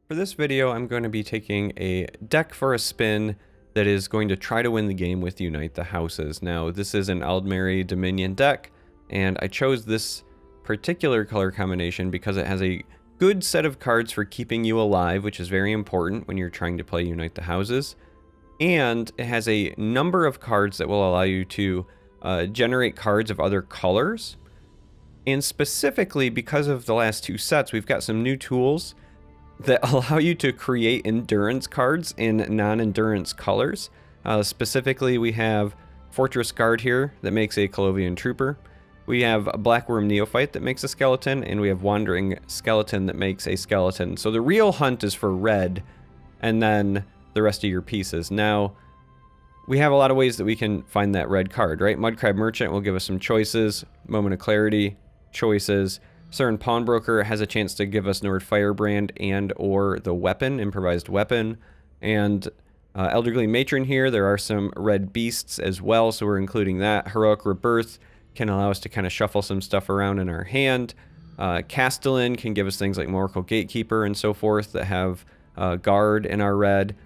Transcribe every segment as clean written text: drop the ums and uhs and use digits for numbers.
For this video, I'm going to be taking a deck for a spin that is going to try to win the game with Unite the Houses. Now, this is an Aldmeri Dominion deck, and I chose this particular color combination because it has a good set of cards for keeping you alive, which is very important when you're trying to play Unite the Houses. And it has a number of cards that will allow you to generate cards of other colors. And specifically, because of the last two sets, we've got some new tools that allow you to create endurance cards in non-endurance colors. Specifically, we have Fortress Guard here that makes a Colovian Trooper. We have a Blackworm Neophyte that makes a skeleton, and we have Wandering Skeleton that makes a skeleton. So the real hunt is for red, and then the rest of your pieces. Now, we have a lot of ways that we can find that red card, right? Mudcrab Merchant will give us some choices. Moment of Clarity, choices. Cern Pawnbroker has a chance to give us Nord Firebrand and or the weapon, improvised weapon. And Eldergleam Matron here, there are some red beasts as well, so we're including that. Heroic Rebirth can allow us to kind of shuffle some stuff around in our hand. Castellan can give us things like Moracle Gatekeeper and so forth that have guard in our red.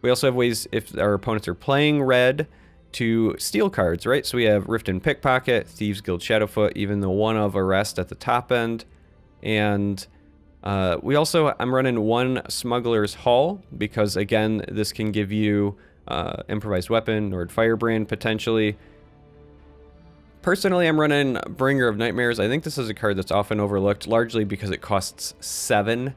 We also have ways, if our opponents are playing red, to steal cards, right? So we have Rift and Pickpocket, Thieves Guild Shadowfoot, even the one of Arrest at the top end. And we also, I'm running one Smuggler's Haul, because again, this can give you improvised weapon or firebrand potentially. Personally, I'm running Bringer of Nightmares. I think this is a card that's often overlooked, largely because it costs 7.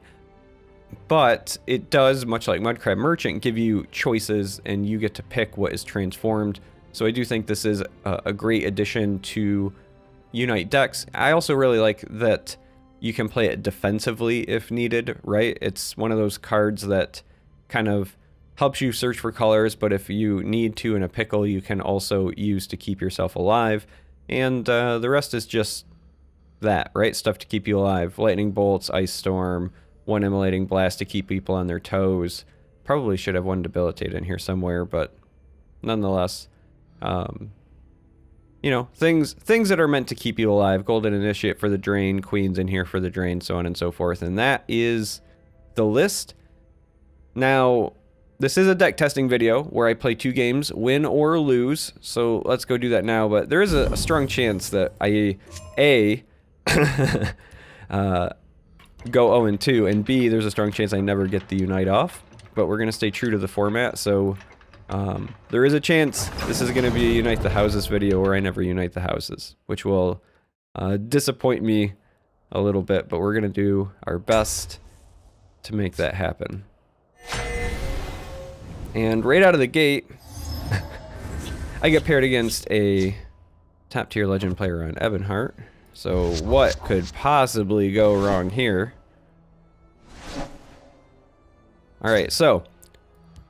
But it does, much like Mudcrab Merchant, give you choices and you get to pick what is transformed. So I do think this is a great addition to Unite decks. I also really like that you can play it defensively if needed, right? It's one of those cards that kind of helps you search for colors, but if you need to in a pickle, you can also use to keep yourself alive. And the rest is just that, right? Stuff to keep you alive. Lightning Bolts, Ice Storm, one Immolating Blast to keep people on their toes. Probably should have one Debilitate in here somewhere, but nonetheless, you know, things that are meant to keep you alive. Golden Initiate for the drain, Queens in here for the drain, so on and so forth. And that is the list. Now, this is a deck testing video where I play 2 games, win or lose. So let's go do that now. But there is a strong chance that I, A, go 0-2, and B, there's a strong chance I never get the Unite off, but we're gonna stay true to the format, so there is a chance this is gonna be a Unite the Houses video where I never unite the houses, which will disappoint me a little bit, but we're gonna do our best to make that happen. And right out of the gate, I get paired against a top tier legend player on Ebonheart. So what could possibly go wrong here? Alright, so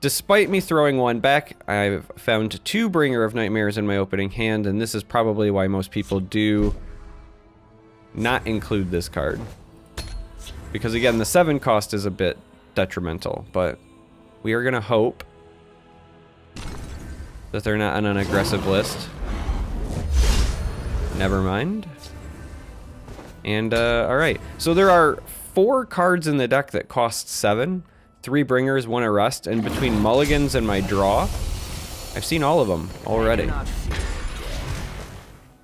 despite me throwing one back, I've found 2 Bringer of Nightmares in my opening hand, and this is probably why most people do not include this card. Because again, the 7 cost is a bit detrimental, but we are gonna hope that they're not on an aggressive list. Never mind. And, alright. So there are 4 cards in the deck that cost 7. 3 Bringers, 1 Arrest, and between mulligans and my draw, I've seen all of them already.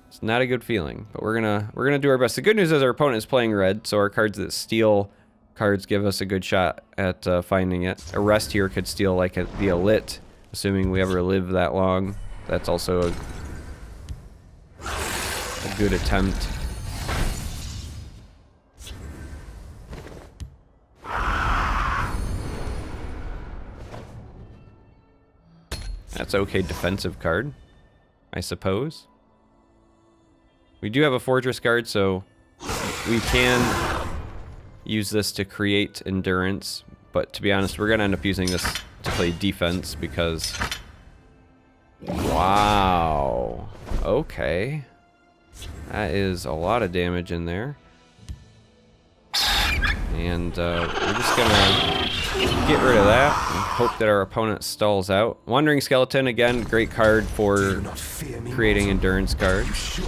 It's not a good feeling, but we're gonna do our best. The good news is our opponent is playing red, so our cards that steal cards give us a good shot at finding it. Arrest here could steal like the Elit, assuming we ever live that long. That's also a good attempt. That's okay defensive card, I suppose. We do have a Fortress Guard, so we can use this to create endurance, but to be honest, we're gonna end up using this to play defense because... Wow. Okay. That is a lot of damage in there. And we're just gonna get rid of that and hope that our opponent stalls out. Wandering Skeleton, again, great card for creating endurance cards.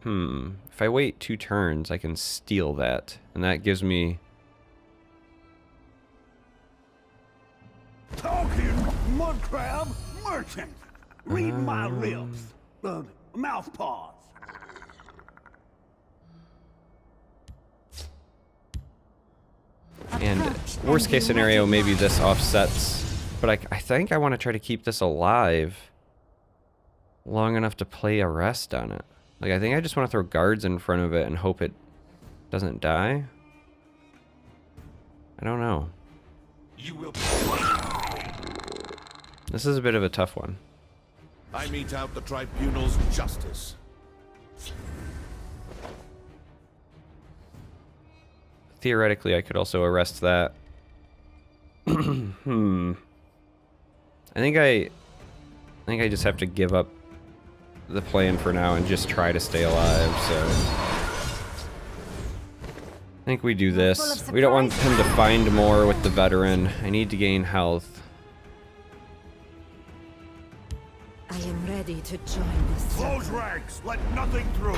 If I wait 2 turns, I can steal that. And that gives me... Talking mud crab merchant. Read my lips. Mouth paws. And worst case scenario, maybe this offsets. But I think I want to try to keep this alive long enough to play a rest on it. Like, I think I just want to throw guards in front of it and hope it doesn't die. I don't know. You will. This is a bit of a tough one. I mete out the tribunal's justice. Theoretically, I could also arrest that. I think I just have to give up the plan for now and just try to stay alive, so... I think we do this. We don't want him to find more with the veteran. I need to gain health. I am ready to join this. Close ranks. Let nothing through.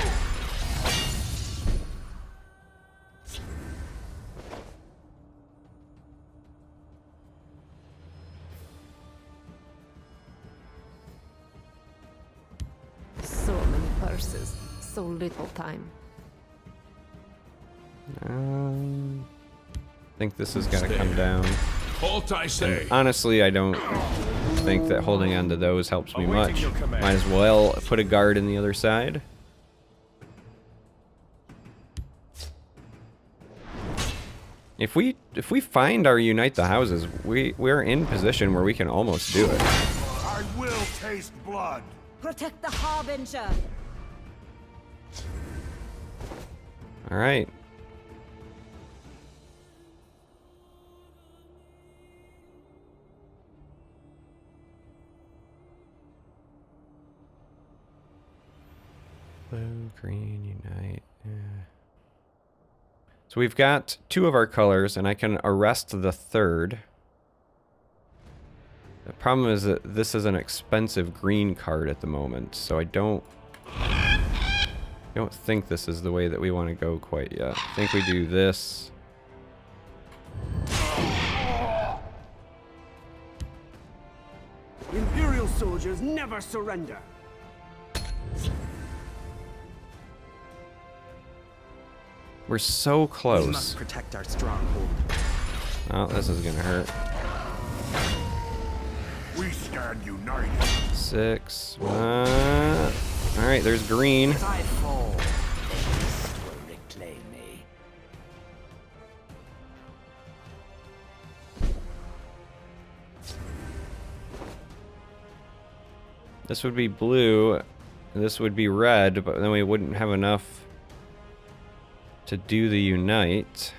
So many purses, so little time. I think this has got to come down. Halt, I say. And honestly, I don't think that holding on to those helps me much. Might as well put a guard in the other side. If we find our unite the houses, we're in position where we can almost do it. I will taste blood. Protect the Harbinger! Alright. Blue, green, unite. Yeah. So we've got 2 of our colors, and I can arrest the 3rd. The problem is that this is an expensive green card at the moment, so I don't think this is the way that we want to go quite yet. I think we do this. Imperial soldiers never surrender. We're so close. We must protect our stronghold. Oh, this is gonna hurt. We stand united. 6. Alright, there's green. If I fall, this will reclaim me. This would be blue. This would be red, but then we wouldn't have enough to do the unite.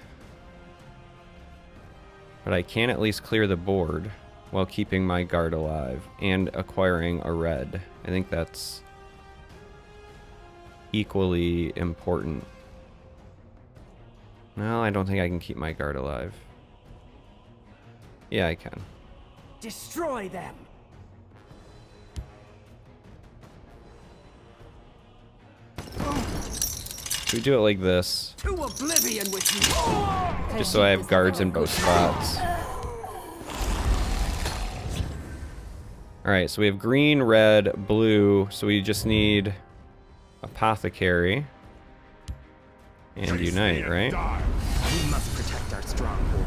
But I can at least clear the board while keeping my guard alive and acquiring a red. I think that's equally important. No, I don't think I can keep my guard alive. Yeah, I can. Destroy them. We do it like this, To oblivion with you. just so I have guards in both spots. Alright, so we have green, red, blue, so we just need apothecary and unite, right? We must protect our stronghold.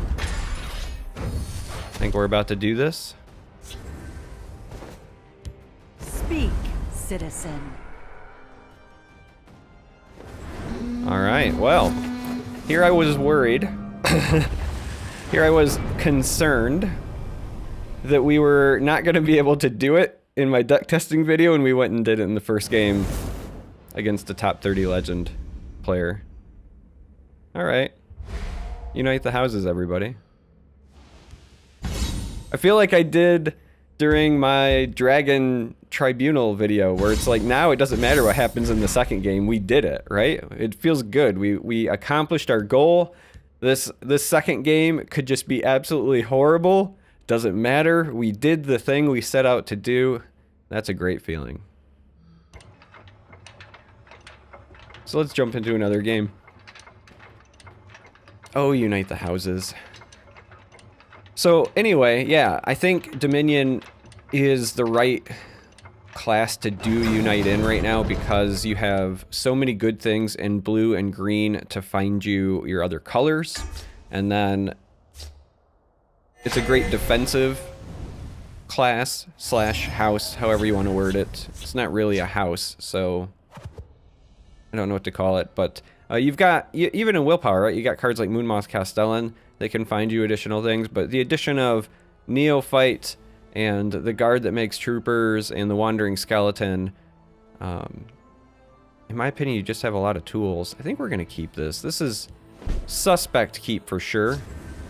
I think we're about to do this. Speak, citizen. Alright, well, here I was worried. Here I was concerned that we were not going to be able to do it in my deck testing video, and we went and did it in the first game against a top 30 legend player. Alright. Unite the houses, everybody. I feel like I did during my Dragon Tribunal video, where it's like, now it doesn't matter what happens in the second game, we did it, right? It feels good. We accomplished our goal. This second game could just be absolutely horrible. Doesn't matter. We did the thing we set out to do. That's a great feeling. So let's jump into another game. Oh, unite the houses. So anyway, yeah, I think Dominion is the right class to do Unite in right now because you have so many good things in blue and green to find you your other colors. And then it's a great defensive class slash house, however you want to word it. It's not really a house, so I don't know what to call it, but you've got, even in Willpower, right, you got cards like Moonmoth Castellan that can find you additional things, but the addition of Neophyte and the guard that makes troopers and the Wandering Skeleton, in my opinion, you just have a lot of tools. I think we're going to keep this. This is suspect keep for sure.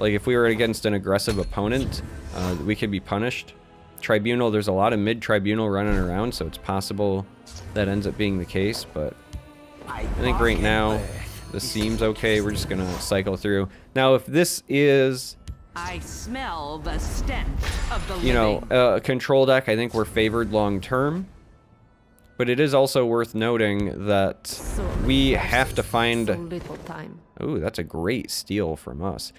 Like if we were against an aggressive opponent, we could be punished. Tribunal, there's a lot of mid-tribunal running around, so it's possible that ends up being the case, but I think right now this seems okay. We're just gonna cycle through. Now, if this is, I smell the stench of the you know, a control deck, I think we're favored long term. But it is also worth noting that we have to find. Oh, that's a great steal from us.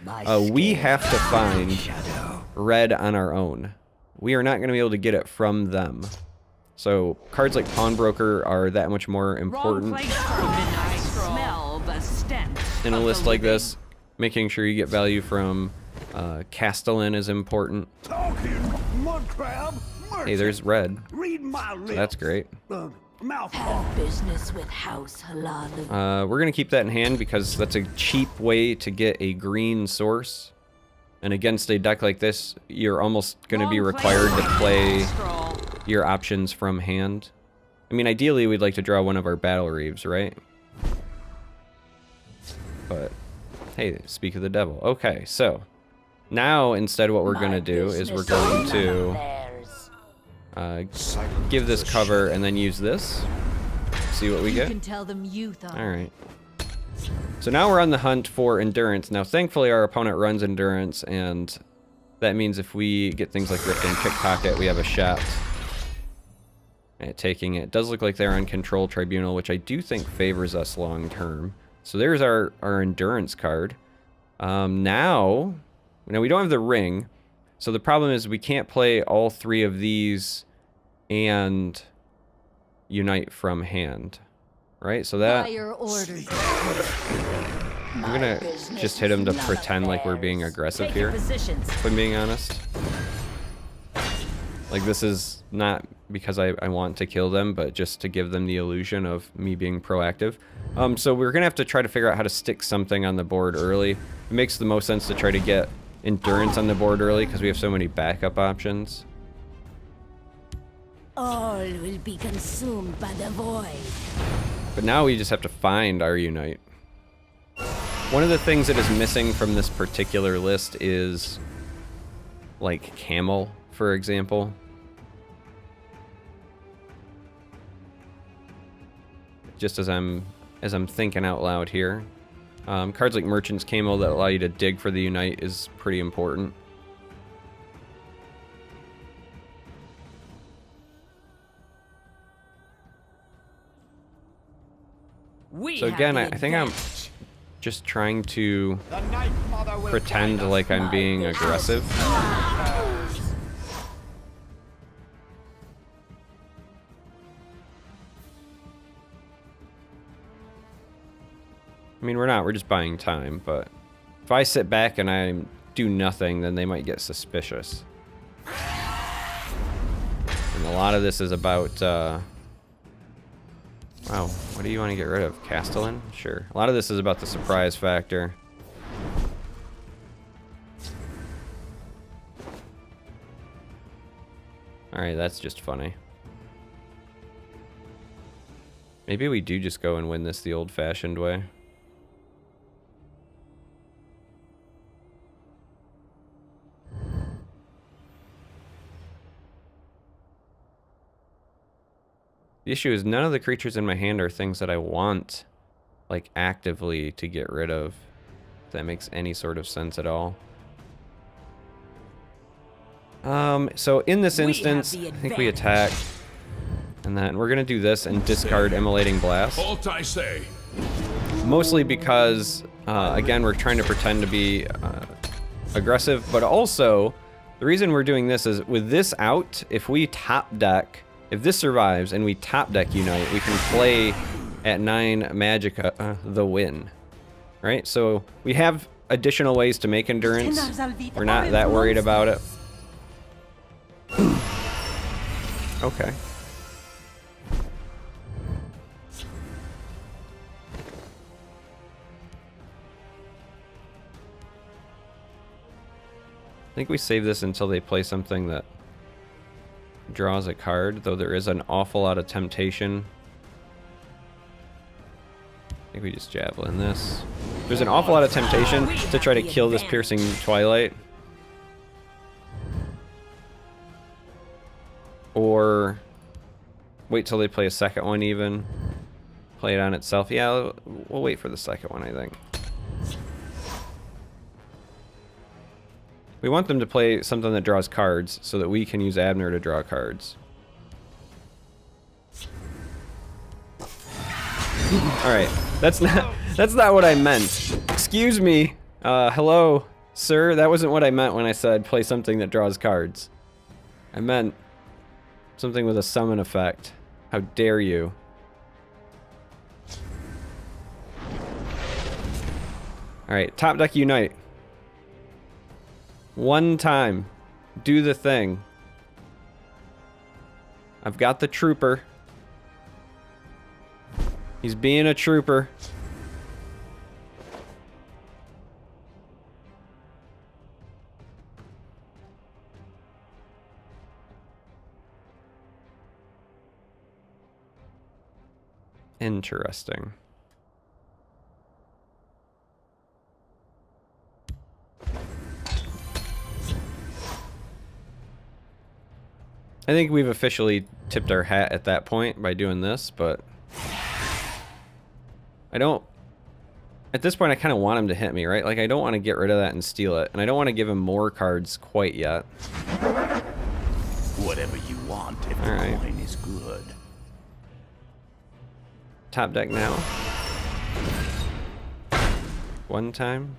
We have to find red on our own. We are not going to be able to get it from them. So cards like Pawnbroker are that much more important in a list like this. Making sure you get value from Castellan is important. Hey, there's red. So that's great. Have business with House Laaneth. We're going to keep that in hand because that's a cheap way to get a green source. And against a deck like this, you're almost going to be required to play your options from hand. I mean, ideally, we'd like to draw one of our Battle Reeves, right? But, hey, speak of the devil. Okay, so now instead what we're going to do is we're going to give this cover and then use this. See what we get. Alright. So now we're on the hunt for endurance. Now thankfully our opponent runs endurance, and that means if we get things like Rift and Pickpocket, we have a shot at taking it. It does look like they're on Control Tribunal, which I do think favors us long term. So there's our endurance card. Now we don't have the ring, so the problem is we can't play all three of these and unite from hand, right? So that I'm gonna just hit him to pretend like we're being aggressive here, if I'm being honest. Like, this is not because I want to kill them, but just to give them the illusion of me being proactive. So we're gonna have to try to figure out how to stick something on the board early. It makes the most sense to try to get endurance on the board early because we have so many backup options. All will be consumed by the void. But now we just have to find our unite. One of the things that is missing from this particular list is like Camel, for example. Just as I'm thinking out loud here. Cards like Merchant's Camel that allow you to dig for the unite is pretty important. So again, I think I'm just trying to pretend like I'm being aggressive. I mean, we're not, we're just buying time, but if I sit back and I do nothing, then they might get suspicious. And a lot of this is about, wow, what do you want to get rid of? Castellan? Sure. A lot of this is about the surprise factor. Alright, that's just funny. Maybe we do just go and win this the old-fashioned way. The issue is none of the creatures in my hand are things that I want, like, actively to get rid of. If that makes any sort of sense at all. So in this instance, I think we attack. And then we're gonna do this and discard Immolating Blast. Halt, I say. Mostly because, again, we're trying to pretend to be aggressive, but also the reason we're doing this is with this out, if we top deck, if this survives and we top deck Unite, we can play at 9 Magicka the win, right? So we have additional ways to make endurance. We're not that worried about it. Okay. I think we save this until they play something that draws a card, though there is an awful lot of temptation. I think we just javelin this. There's an awful lot of temptation to try to kill this piercing twilight. Or wait till they play a second one even. Play it on itself. Yeah, we'll wait for the second one, I think. We want them to play something that draws cards so that we can use Abner to draw cards. Alright, that's not what I meant. Excuse me. Hello, sir. That wasn't what I meant when I said play something that draws cards. I meant something with a summon effect. How dare you? Alright, top deck Unite. One time. Do the thing. I've got the trooper. He's being a trooper. Interesting. I think we've officially tipped our hat at that point by doing this, but I don't... At this point, I kind of want him to hit me, right? Like, I don't want to get rid of that and steal it, and I don't want to give him more cards quite yet. Whatever you want, if the coin is good. Top deck now. One time.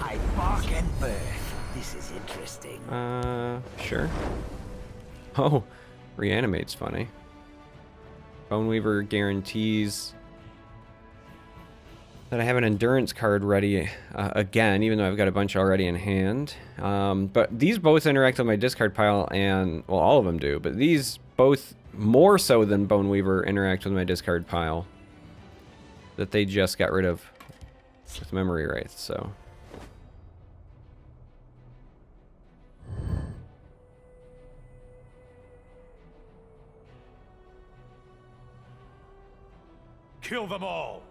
I bark and birth. This is interesting. Sure. Oh, reanimate's funny. Boneweaver guarantees that I have an endurance card ready again, even though I've got a bunch already in hand. But these both interact with my discard pile, and, well, all of them do, but these both, more so than Boneweaver, interact with my discard pile that they just got rid of with Memory Wraith, so... Kill them all.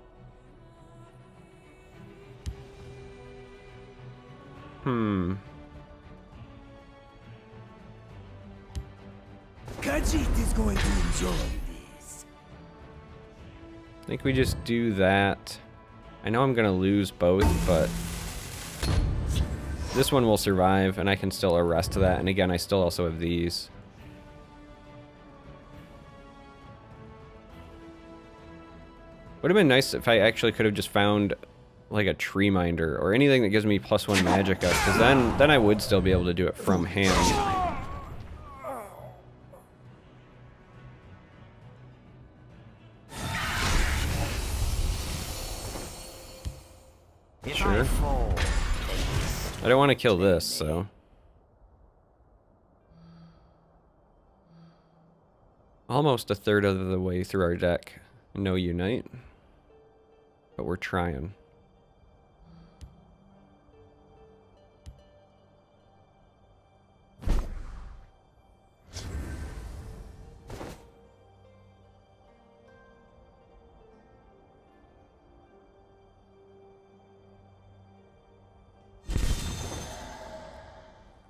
Khajiit is going to enjoy this. I think we just do that. I know I'm gonna lose both, but this one will survive, and I can still arrest that. And again, I still also have these. Would have been nice if I actually could have just found like a tree minder or anything that gives me +1 Magicka, because then I would still be able to do it from hand. Sure. I don't want to kill this, so. Almost a third of the way through our deck. No Unite. But we're trying.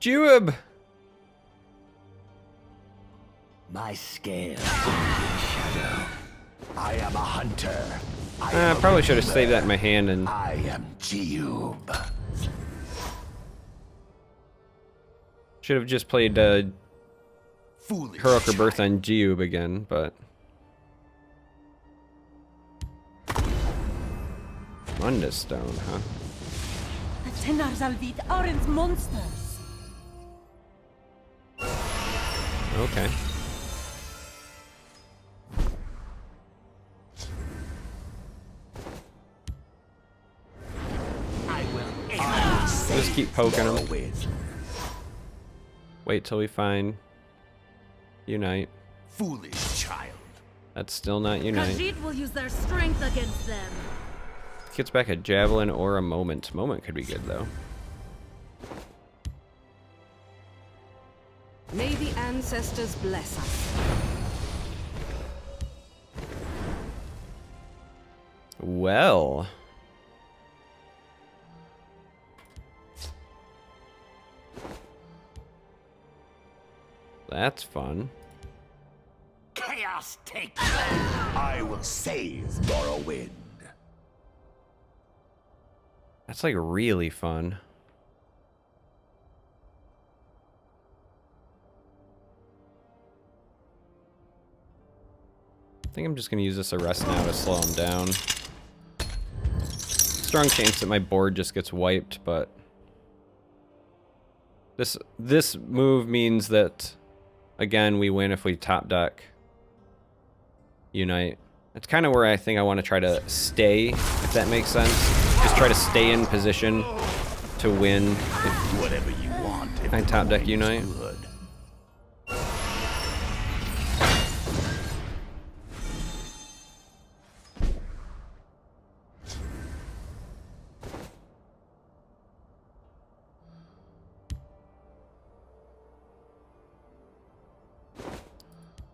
Jewib! My scales in shadow. I am a hunter. I probably should have saved that in my hand and... I am Jiyub. Should have just played Heroic Rebirth on Jiyub again, but... Mundus stone, huh? The Tinnars Alvid aren't monsters. Okay. Just keep poking them. Wait till we find Unite. Foolish child. That's still not Unite. Khajiit will use their strength against them. Gets back a javelin or a moment. Moment could be good though. May the ancestors bless us. Well. That's fun. Chaos take them. I will save Morrowind. That's like really fun. I think I'm just gonna use this arrest now to slow him down. Strong chance that my board just gets wiped, but this move means that again we win if we top deck Unite. That's kind of where I think I want to try to stay, if that makes sense. Just try to stay in position to win if Whatever you want. If I top deck Unite. good.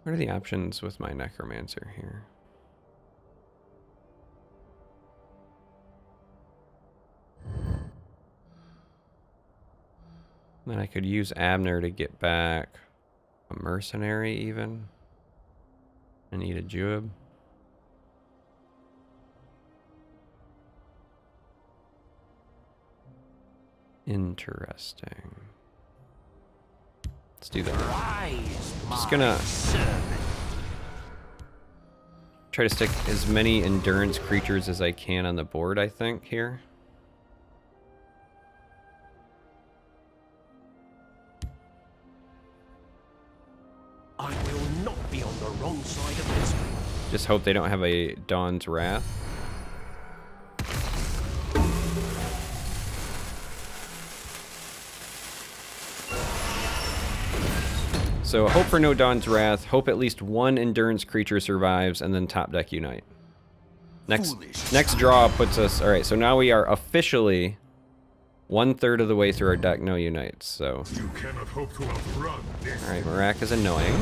What are the options with my Necromancer here? Then I could use Abner to get back a mercenary even. I need a Jeweb. Interesting. Let's do that. Rise, Just my gonna servant. try to stick as many endurance creatures as I can on the board, I think, here. I will not be on the wrong side of history. Just hope they don't have a Dawn's Wrath. So hope for no Dawn's Wrath, hope at least one endurance creature survives, and then top deck Unite. Next draw puts us... Alright, so now we are officially 1/3 of the way through our deck, no Unites, so... You cannot hope to outrun this. Alright, Marak is annoying.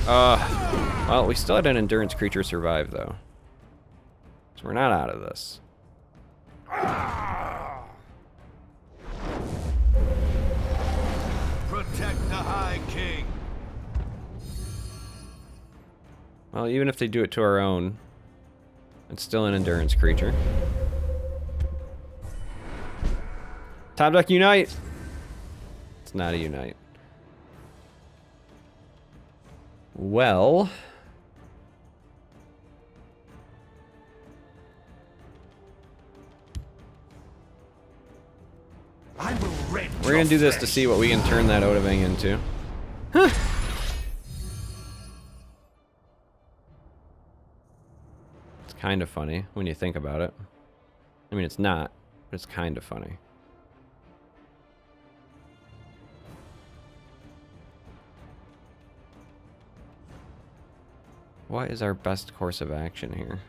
Well, we still had an endurance creature survive, though. So we're not out of this. Protect the High King. Well, even if they do it to our own, it's still an endurance creature. Top deck Unite! It's not a Unite. Well... I will rend we're gonna do this to see what we can turn that Odavang into. Huh. It's kind of funny when you think about it. I mean, it's not, but it's kind of funny. What is our best course of action here?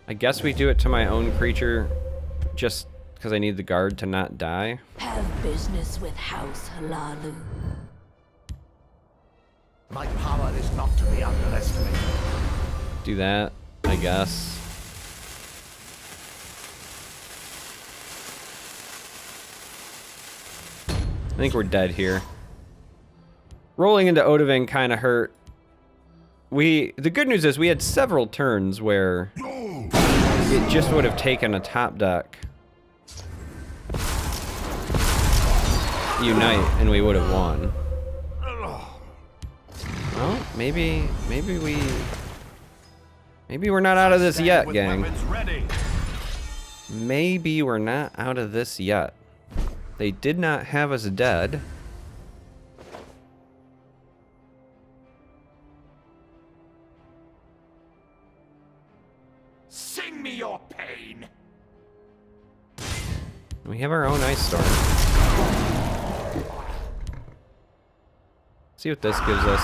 I guess we do it to my own creature just because I need the guard to not die. Have business with House Halalu. My power is not to be underestimated. Do that, I guess. I think we're dead here. Rolling into Odavang kind of hurt. The good news is we had several turns where it just would have taken a top deck unite and we would have won. Well, maybe we're not out of this yet, gang. Maybe we're not out of this yet. They did not have us dead. Sing me your pain. We have our own ice storm. See what this gives us.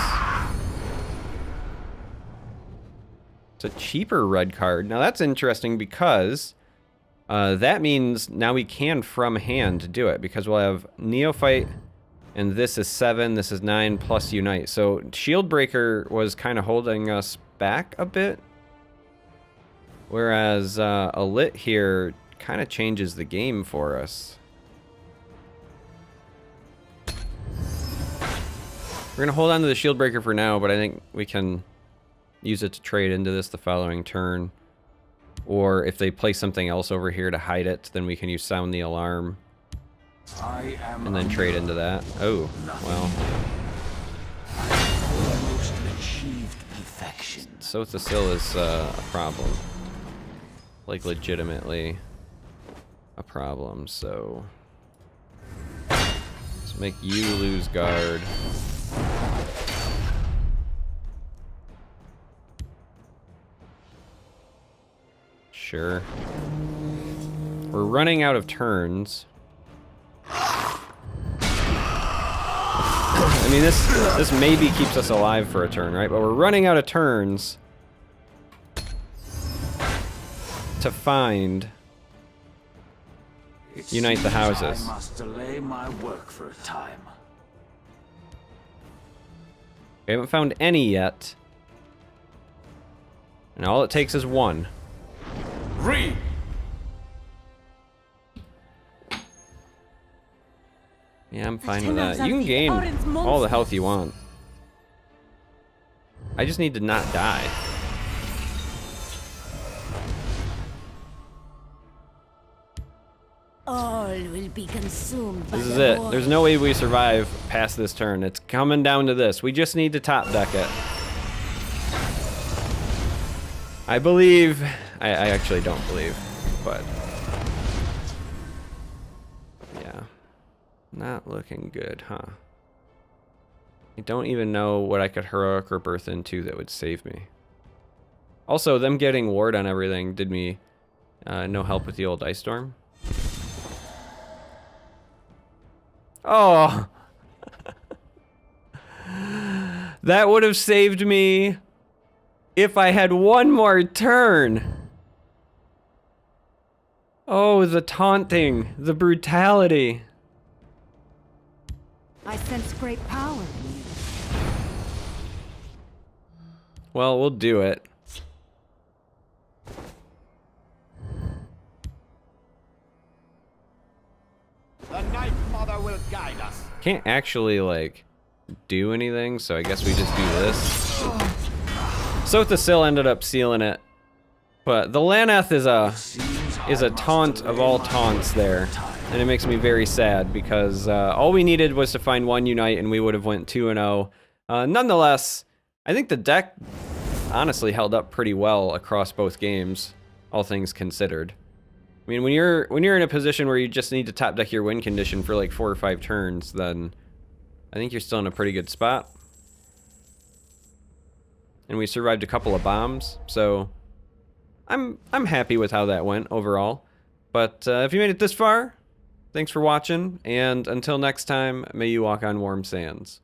It's a cheaper red card. Now that's interesting because that means now we can from hand do it because we'll have Neophyte and this is 7, this is 9 plus Unite. So Shield Breaker was kind of holding us back a bit. Whereas a Lit here kind of changes the game for us. We're gonna hold on to the Shield Breaker for now, but I think we can use it to trade into this the following turn. Or if they play something else over here to hide it, then we can use Sound the Alarm. And then trade into that. Oh, well. Almost achieved perfection. Sothasil is a problem. Like, legitimately a problem, so... Let's make you lose guard. Sure. We're running out of turns. I mean, this maybe keeps us alive for a turn, right? But we're running out of turns to find Unite the Houses. I must delay my work for a time. We haven't found any yet. And all it takes is one. Read. Yeah, I'm fine with that. You can gain all the health you want. I just need to not die. All will be consumed by This is the it. war. There's no way we survive past this turn. It's coming down to this. We just need to top deck it. I believe... I actually don't believe, but... Yeah. Not looking good, huh? I don't even know what I could heroic or birth into that would save me. Also, them getting ward on everything did me no help with the old Ice Storm. Oh! That would have saved me if I had one more turn. Oh, the taunting, the brutality. I sense great power in you. Well, we'll do it. The Night Mother will guide us. Can't actually, like, do anything, so I guess we just do this. Sothasil ended up sealing it. But the Laaneth is a taunt of all taunts there. And it makes me very sad because all we needed was to find one Unite and we would have went 2-0. Nonetheless, I think the deck honestly held up pretty well across both games, all things considered. I mean, when you're in a position where you just need to top deck your win condition for like 4 or 5 turns, then I think you're still in a pretty good spot. And we survived a couple of bombs, so I'm happy with how that went overall. But if you made it this far, thanks for watching, and until next time, may you walk on warm sands.